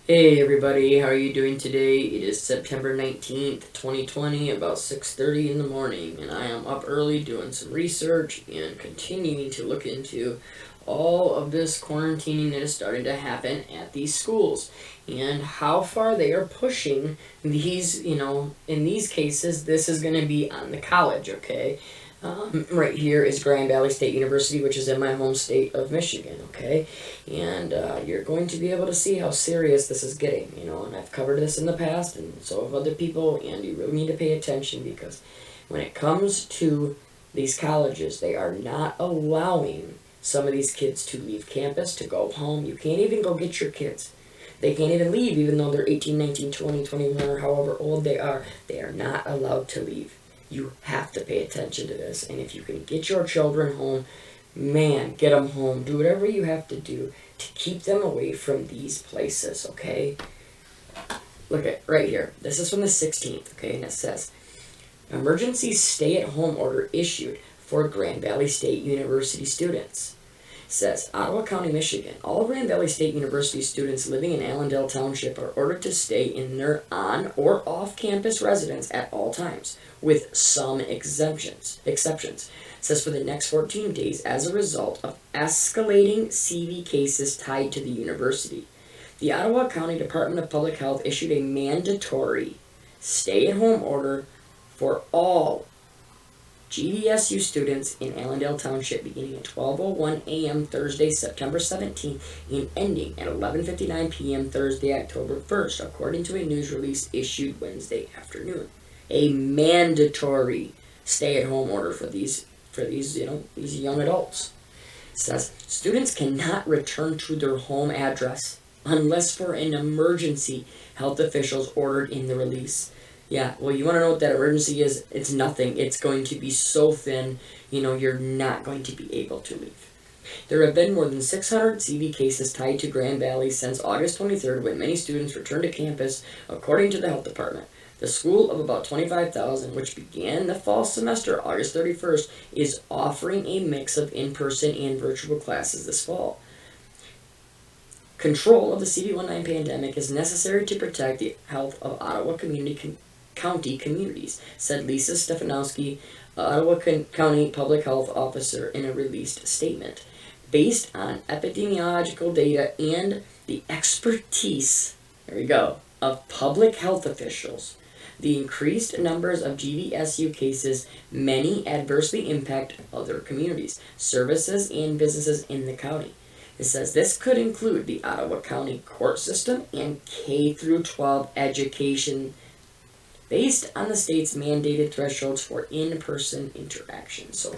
Hey everybody, how are you doing today? It is September 19th, 2020, about 6:30 in the morning, and I am up early doing some research and continuing to look into all of this quarantining that is starting to happen at these schools and how far they are pushing these, in these cases, this is going to be on the college, okay? Right here is Grand Valley State University, which is in my home state of Michigan, okay? And you're going to be able to see how serious this is getting, and I've covered this in the past, and so have other people, and you really need to pay attention because when it comes to these colleges, they are not allowing some of these kids to leave campus, to go home. You can't even go get your kids. They can't even leave, even though they're 18, 19, 20, 21, or however old they are. They are not allowed to leave. You have to pay attention to this, and if you can get your children home, man, get them home. Do whatever you have to do to keep them away from these places, okay? Look at right here. This is from the 16th, okay? And it says, emergency stay-at-home order issued for Grand Valley State University students. It says, Ottawa County, Michigan. All Grand Valley State University students living in Allendale Township are ordered to stay in their on- or off-campus residence at all times, with some exceptions. It says for the next 14 days as a result of escalating CV cases tied to the university. The Ottawa County Department of Public Health issued a mandatory stay-at-home order for all GVSU students in Allendale Township beginning at 12:01 a.m. Thursday, September 17th and ending at 11:59 p.m. Thursday, October 1st, according to a news release issued Wednesday afternoon. A mandatory stay-at-home order for these young adults. It says students cannot return to their home address unless for an emergency, health officials ordered in the release. Yeah, well, you want to know what that emergency is? It's nothing. It's going to be so thin, you're not going to be able to leave. There have been more than 600 CV cases tied to Grand Valley since August 23rd, when many students returned to campus, according to the health department. The school of about 25,000, which began the fall semester August 31st, is offering a mix of in-person and virtual classes this fall. Control of the CV-19 pandemic is necessary to protect the health of Ottawa County communities, said Lisa Stefanowski, Ottawa County Public Health Officer, in a released statement. Based on epidemiological data and the expertise, of public health officials, the increased numbers of GVSU cases may adversely impact other communities, services, and businesses in the county. It says this could include the Ottawa County court system and K-12 education based on the state's mandated thresholds for in-person interaction. So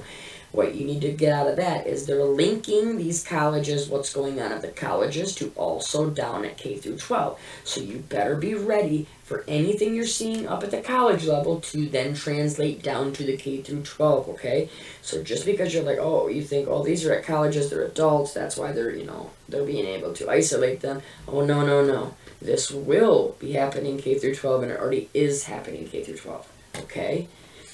what you need to get out of that is they're linking these colleges, what's going on at the colleges, to also down at K-12. So you better be ready for anything you're seeing up at the college level to then translate down to the K-12, okay? So just because you're like, you think, these are at colleges, they're adults, that's why they're being able to isolate them. Oh, no. This will be happening K-12, and it already is happening K-12, okay?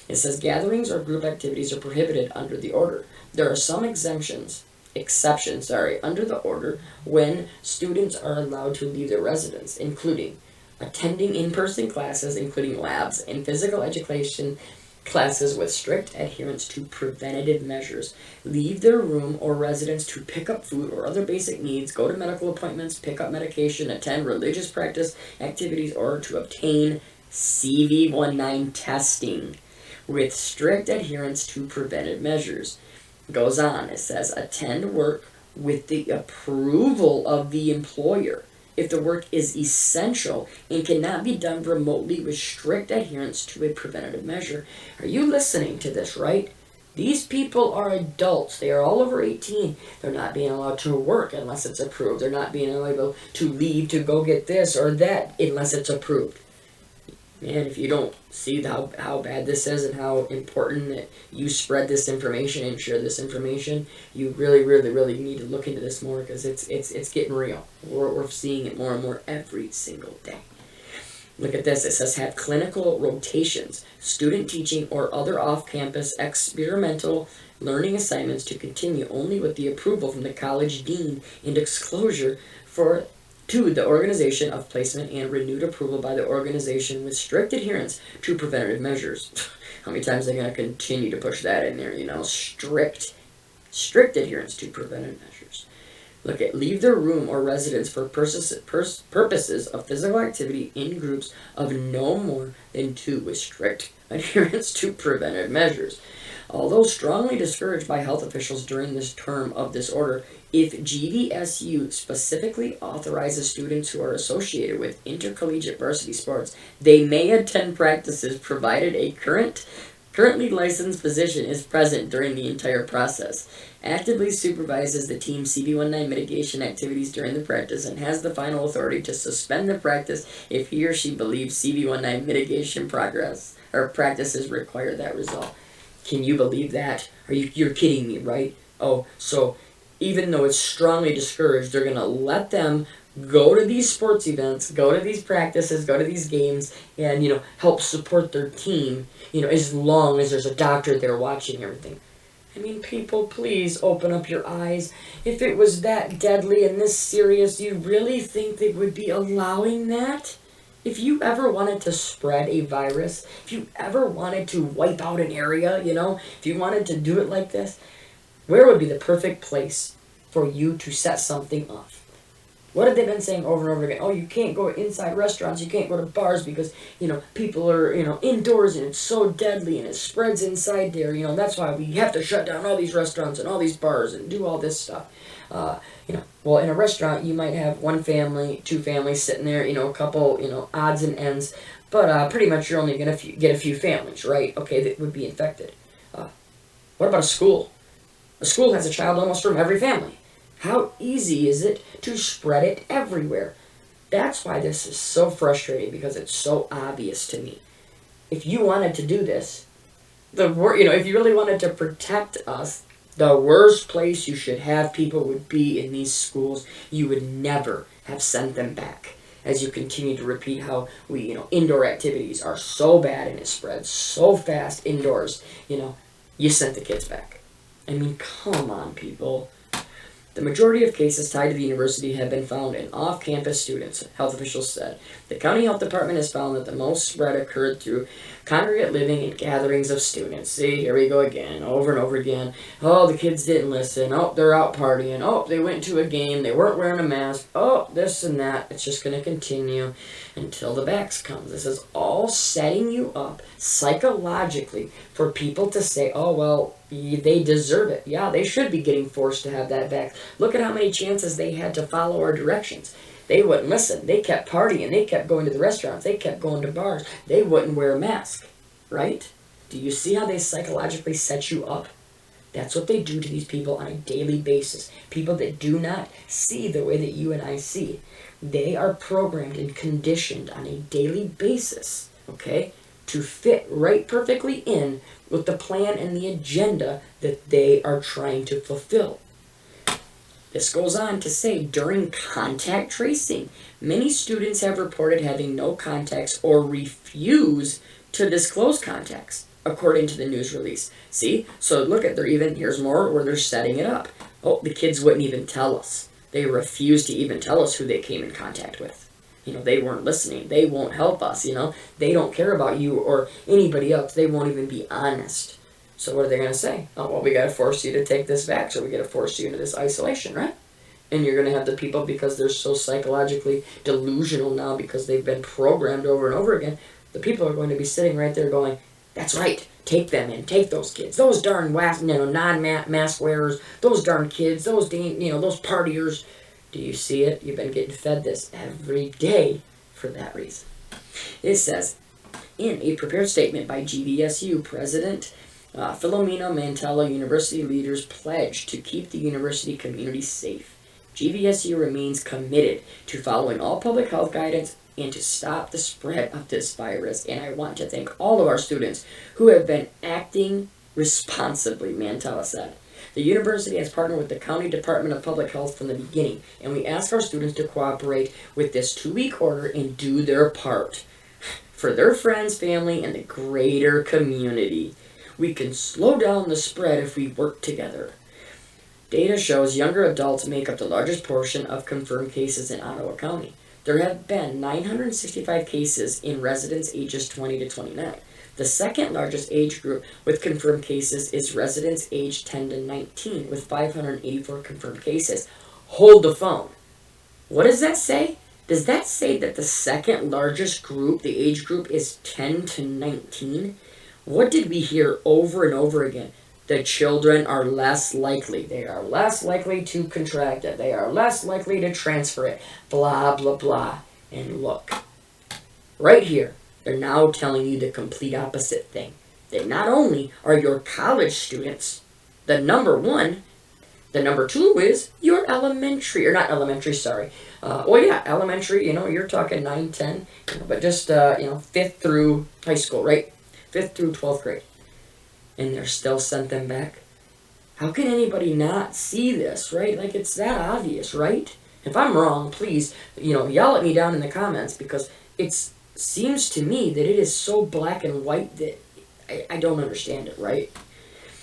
It says gatherings or group activities are prohibited under the order. There are some exceptions, under the order when students are allowed to leave their residence, including attending in-person classes, including labs and physical education classes with strict adherence to preventative measures, leave their room or residence to pick up food or other basic needs, go to medical appointments, pick up medication, attend religious practice activities, or to obtain CV-19 testing with strict adherence to preventive measures. It goes on, it says attend work with the approval of the employer if the work is essential and cannot be done remotely with strict adherence to a preventative measure. Are you listening to this, right? These people are adults. They are all over 18. They're not being allowed to work unless it's approved. They're not being able to leave to go get this or that unless it's approved. Man, if you don't see how bad this is and how important that you spread this information and share this information, you really, really, really need to look into this more, because it's getting real. We're seeing it more and more every single day. Look at this. It says have clinical rotations, student teaching, or other off-campus experimental learning assignments to continue only with the approval from the college dean and disclosure 2, the organization of placement and renewed approval by the organization with strict adherence to preventative measures. How many times are they going to continue to push that in there, strict adherence to preventative measures. Look at leave their room or residence for purposes of physical activity in groups of no more than 2 with strict adherence to preventive measures. Although strongly discouraged by health officials during this term of this order, if GVSU specifically authorizes students who are associated with intercollegiate varsity sports, they may attend practices provided a currently licensed physician is present during the entire process, actively supervises the team's CV-19 mitigation activities during the practice, and has the final authority to suspend the practice if he or she believes CV-19 mitigation practices require that result. Can you believe that? You're kidding me, right? Oh, so even though it's strongly discouraged, they're going to let them go to these sports events, go to these practices, go to these games, and, help support their team, as long as there's a doctor there watching everything. I mean, people, please open up your eyes. If it was that deadly and this serious, do you really think they would be allowing that? If you ever wanted to spread a virus, if you ever wanted to wipe out an area, if you wanted to do it like this, where would be the perfect place for you to set something off? What have they been saying over and over again? Oh, you can't go inside restaurants, you can't go to bars because, people are, indoors and it's so deadly and it spreads inside there. That's why we have to shut down all these restaurants and all these bars and do all this stuff. Well, in a restaurant, you might have 1 family, 2 families sitting there, a couple, odds and ends, but pretty much you're only going to get a few families, right? Okay, that would be infected. What about a school? A school has a child almost from every family. How easy is it to spread it everywhere? That's why this is so frustrating, because it's so obvious to me. If you wanted to do this, if you really wanted to protect us, the worst place you should have people would be in these schools. You would never have sent them back. As you continue to repeat how indoor activities are so bad and it spreads so fast indoors, you sent the kids back. I mean, come on, people. The majority of cases tied to the university have been found in off-campus students, health officials said. The county health department has found that the most spread occurred through congregate living and gatherings of students. See, here we go again, over and over again. Oh, the kids didn't listen. Oh, they're out partying. Oh, they went to a game. They weren't wearing a mask. Oh, this and that. It's just going to continue until the vax comes. This is all setting you up psychologically for people to say, oh, well, they deserve it. Yeah, they should be getting forced to have that vax. Look at how many chances they had to follow our directions. They wouldn't listen. They kept partying. They kept going to the restaurants. They kept going to bars. They wouldn't wear a mask, right? Do you see how they psychologically set you up? That's what they do to these people on a daily basis. People that do not see the way that you and I see. They are programmed and conditioned on a daily basis, okay, to fit right perfectly in with the plan and the agenda that they are trying to fulfill. This goes on to say, during contact tracing, many students have reported having no contacts or refuse to disclose contacts, according to the news release. See? So look at, here's more where they're setting it up. Oh, the kids wouldn't even tell us. They refused to even tell us who they came in contact with. They weren't listening. They won't help us, They don't care about you or anybody else. They won't even be honest. So what are they going to say? Oh, well, we got to force you to take this vax, so we got to force you into this isolation, right? And you're going to have the people, because they're so psychologically delusional now, because they've been programmed over and over again, the people are going to be sitting right there going, that's right, take them in, take those kids, those darn non-mask wearers, those darn kids, those partiers. Do you see it? You've been getting fed this every day for that reason. It says, in a prepared statement by GVSU President Philomena Mantella, university leaders pledged to keep the university community safe. GVSU remains committed to following all public health guidance and to stop the spread of this virus. And I want to thank all of our students who have been acting responsibly, Mantella said. The university has partnered with the County Department of Public Health from the beginning, and we ask our students to cooperate with this 2-week order and do their part for their friends, family, and the greater community. We can slow down the spread if we work together. Data shows younger adults make up the largest portion of confirmed cases in Ottawa County. There have been 965 cases in residents ages 20 to 29. The second largest age group with confirmed cases is residents aged 10 to 19, with 584 confirmed cases. Hold the phone. What does that say? Does that say that the second largest group, the age group, is 10 to 19? What did we hear over and over again? The children are less likely. They are less likely to contract it. They are less likely to transfer it. Blah, blah, blah. And look, right here, they're now telling you the complete opposite thing. That not only are your college students the number one, the number two is your elementary, or not elementary, sorry. Elementary, you're talking 9, 10, but just, 5th through high school, right? 5th through 12th grade. And they're still sent them back. How can anybody not see this, right? Like, it's that obvious, right? If I'm wrong, please, yell at me down in the comments, because it seems to me that it is so black and white that I don't understand it, right?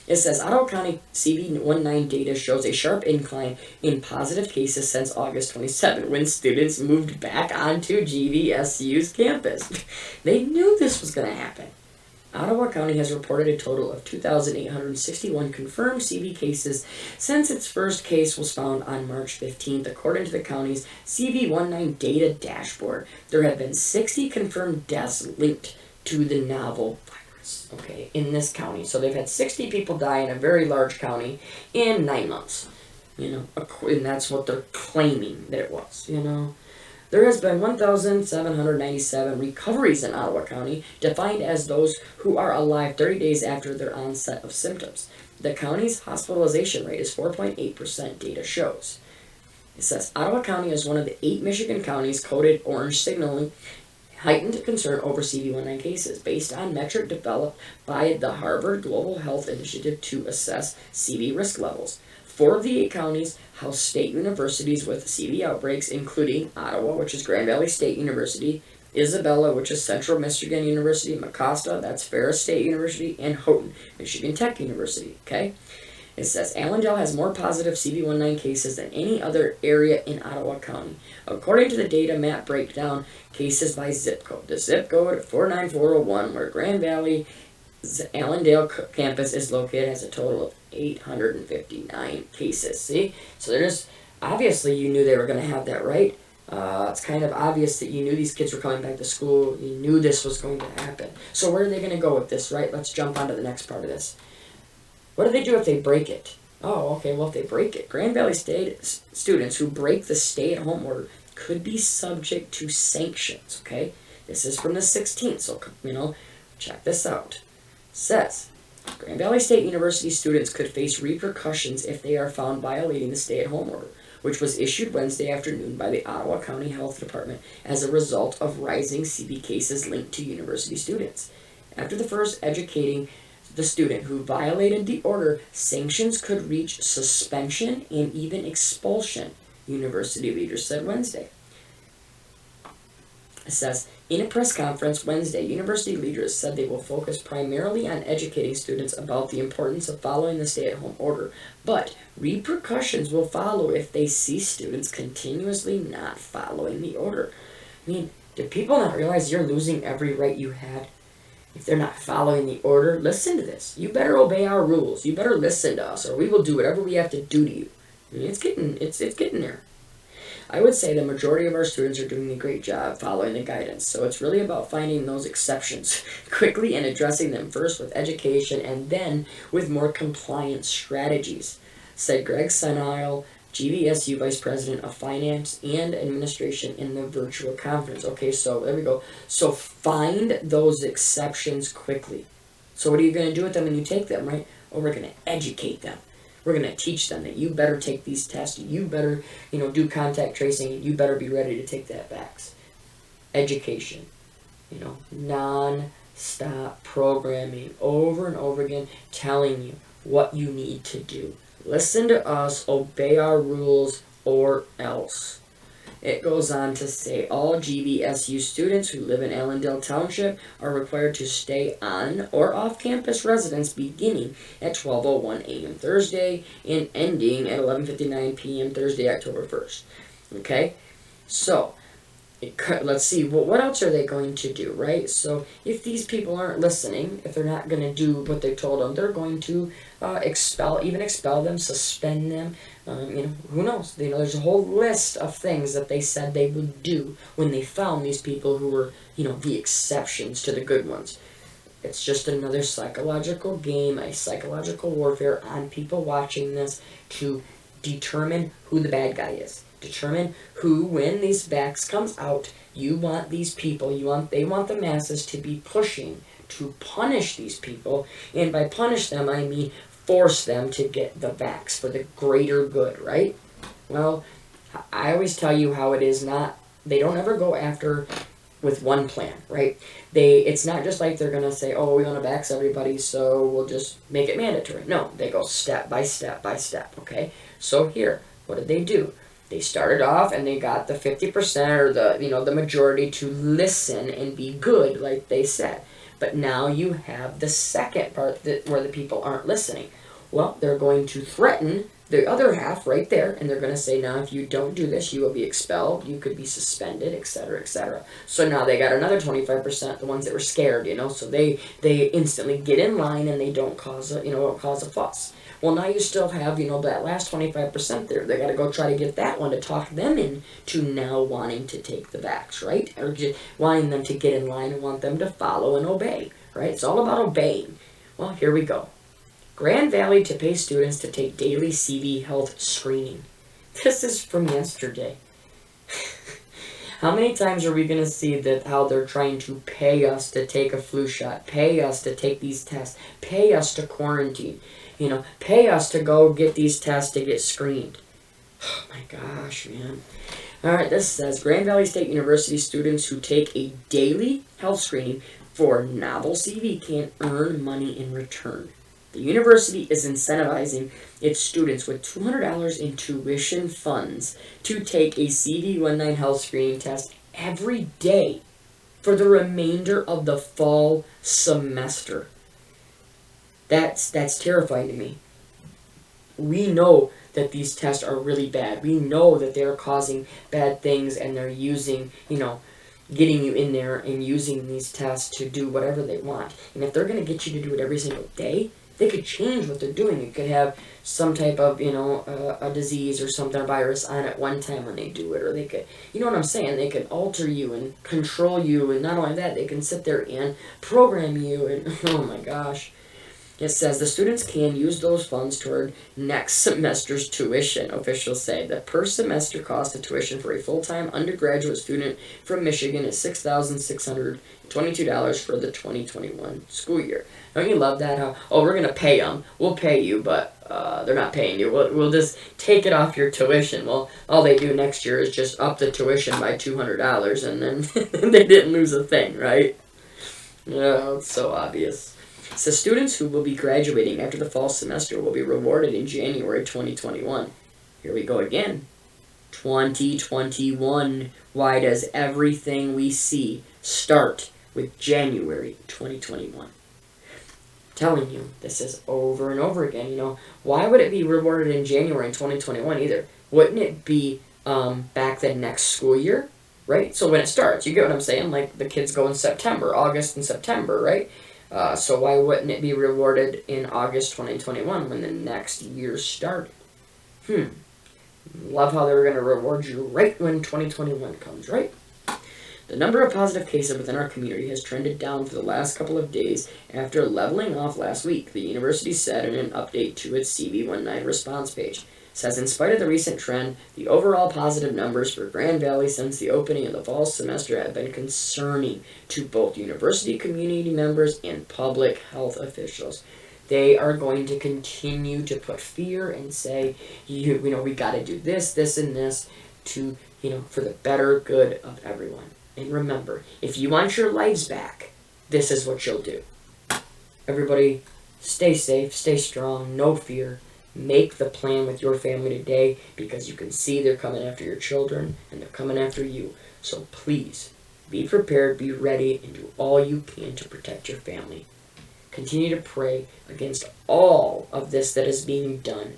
It says, Ottawa County CV19 data shows a sharp incline in positive cases since August 27, when students moved back onto GVSU's campus. They knew this was going to happen. Ottawa County has reported a total of 2,861 confirmed CV cases since its first case was found on March 15th, according to the county's CV19 data dashboard. There have been 60 confirmed deaths linked to the novel virus, in this county. So they've had 60 people die in a very large county in 9 months, and that's what they're claiming that it was, There has been 1,797 recoveries in Ottawa County, defined as those who are alive 30 days after their onset of symptoms. The county's hospitalization rate is 4.8%, data shows. It says, Ottawa County is one of the 8 Michigan counties coded orange, signaling heightened concern over CV19 cases, based on metric developed by the Harvard Global Health Initiative to assess CV risk levels. 4 of the 8 counties house state universities with CV outbreaks, including Ottawa, which is Grand Valley State University, Isabella, which is Central Michigan University, Mecosta, that's Ferris State University, and Houghton, Michigan Tech University, It says, Allendale has more positive CV19 cases than any other area in Ottawa County. According to the data map breakdown, cases by zip code. The zip code 49401, where Grand Valley Allendale campus is located, has a total of 859 cases. See? So there's, obviously you knew they were going to have that, right? It's kind of obvious that you knew these kids were coming back to school. You knew this was going to happen. So where are they going to go with this, right? Let's jump on to the next part of this. What do they do if they break it? Oh, okay, well, if they break it, Grand Valley State students who break the stay-at-home order could be subject to sanctions, This is from the 16th, so, check this out. It says, Grand Valley State University students could face repercussions if they are found violating the stay-at-home order, which was issued Wednesday afternoon by the Ottawa County Health Department as a result of rising CV cases linked to university students. After the first educating the student who violated the order, sanctions could reach suspension and even expulsion, university leaders said Wednesday. It says, in a press conference Wednesday, university leaders said they will focus primarily on educating students about the importance of following the stay-at-home order, but repercussions will follow if they see students continuously not following the order. Do people not realize you're losing every right you had? If they're not following the order, listen to this. You better obey our rules. You better listen to us, or we will do whatever we have to do to you. It's getting there. I would say the majority of our students are doing a great job following the guidance, so it's really about finding those exceptions quickly and addressing them first with education and then with more compliance strategies, said Greg Senile, GVSU Vice President of Finance and Administration, in the virtual conference. So there we go. So find those exceptions quickly. So what are you going to do with them when you take them, right? We're going to educate them. We're going to teach them that you better take these tests. You better, do contact tracing. And you better be ready to take that vax. Education. Non-stop programming over and over again, telling you what you need to do. Listen to us, obey our rules, or else. it goes on to say all GVSU students who live in Allendale Township are required to stay on or off-campus residence beginning at 12:01 a.m. Thursday and ending at 11:59 p.m. Thursday, October 1st. Okay? So, let's see, what else are they going to do, right? So if these people aren't listening, if they're not going to do what they told them, they're going to expel them, suspend them. Who knows? There's a whole list of things that they said they would do when they found these people who were, the exceptions to the good ones. It's just another psychological game, a psychological warfare on people watching this to determine who the bad guy is. Determine who, when these facts comes out, you want these people, they want the masses to be pushing to punish these people, and by punish them, I mean force them to get the facts for the greater good, right? Well, I always tell you how it is they don't ever go after with one plan, right? It's not just like they're gonna say, oh, we want to vax everybody, so we'll just make it mandatory. No, they go step by step by step, okay? So here, what did they do? They started off and they got the 50% or the majority to listen and be good, like they said. But now you have the second part where the people aren't listening. Well, they're going to threaten the other half right there, and they're going to say, now if you don't do this, you will be expelled, you could be suspended, etc., etc. So now they got another 25%, the ones that were scared, so they instantly get in line and they don't cause a fuss. Well, now you still have, that last 25% there. They got to go try to get that one to talk them into now wanting to take the vax, right? Or just wanting them to get in line and want them to follow and obey, right? It's all about obeying. Well, here we go. Grand Valley to pay students to take daily CV health screening. This is from yesterday. How many times are we going to see that how they're trying to pay us to take a flu shot, pay us to take these tests, pay us to quarantine, pay us to go get these tests to get screened. Oh my gosh, man. All right, this says Grand Valley State University students who take a daily health screening for novel CV can earn money in return. The university is incentivizing its students with $200 in tuition funds to take a CV-19 health screening test every day for the remainder of the fall semester. That's terrifying to me. We know that these tests are really bad. We know that they're causing bad things and they're using, getting you in there and using these tests to do whatever they want. And if they're going to get you to do it every single day, they could change what they're doing. You could have some type of, a disease or something, a virus on at one time when they do it. Or they could, you know what I'm saying? They could alter you and control you. And not only that, they can sit there and program you. And, oh my gosh. It says the students can use those funds toward next semester's tuition. Officials say the per semester cost of tuition for a full-time undergraduate student from Michigan is $6,622 for the 2021 school year. Don't you love that? How, we're going to pay them. We'll pay you, but they're not paying you. We'll just take it off your tuition. Well, all they do next year is just up the tuition by $200, and then they didn't lose a thing, right? Yeah, it's so obvious. So students who will be graduating after the fall semester will be rewarded in January 2021. Here we go again. 2021. Why does everything we see start with January 2021? Telling you, this is over and over again. Why would it be rewarded in January in 2021 either? Wouldn't it be back the next school year, right? So when it starts, you get what I'm saying? Like the kids go in September, August and September, right? So why wouldn't it be rewarded in August 2021 when the next year started? Love how they were going to reward you right when 2021 comes, right? The number of positive cases within our community has trended down for the last couple of days after leveling off last week, the university said in an update to its CV-19 response page. Says in spite of the recent trend, the overall positive numbers for Grand Valley since the opening of the fall semester have been concerning to both university community members and public health officials. They are going to continue to put fear and say, we got to do this, this, and this to, for the better good of everyone. And remember, if you want your lives back, this is what you'll do. Everybody, stay safe, stay strong, no fear. Make the plan with your family today, because you can see they're coming after your children and they're coming after you. So please, be prepared, be ready, and do all you can to protect your family. Continue to pray against all of this that is being done.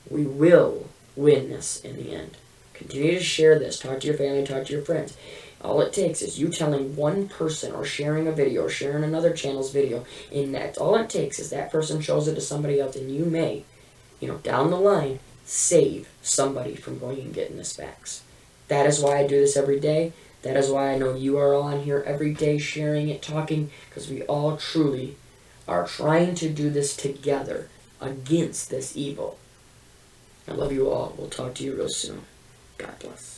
We will win this in the end. Continue to share this. Talk to your family, talk to your friends. All it takes is you telling one person, or sharing a video, or sharing another channel's video, and that's all it takes is that person shows it to somebody else, and you may, down the line, save somebody from going and getting this fax. That is why I do this every day. That is why I know you are all on here every day sharing it, talking, because we all truly are trying to do this together against this evil. I love you all. We'll talk to you real soon. God bless.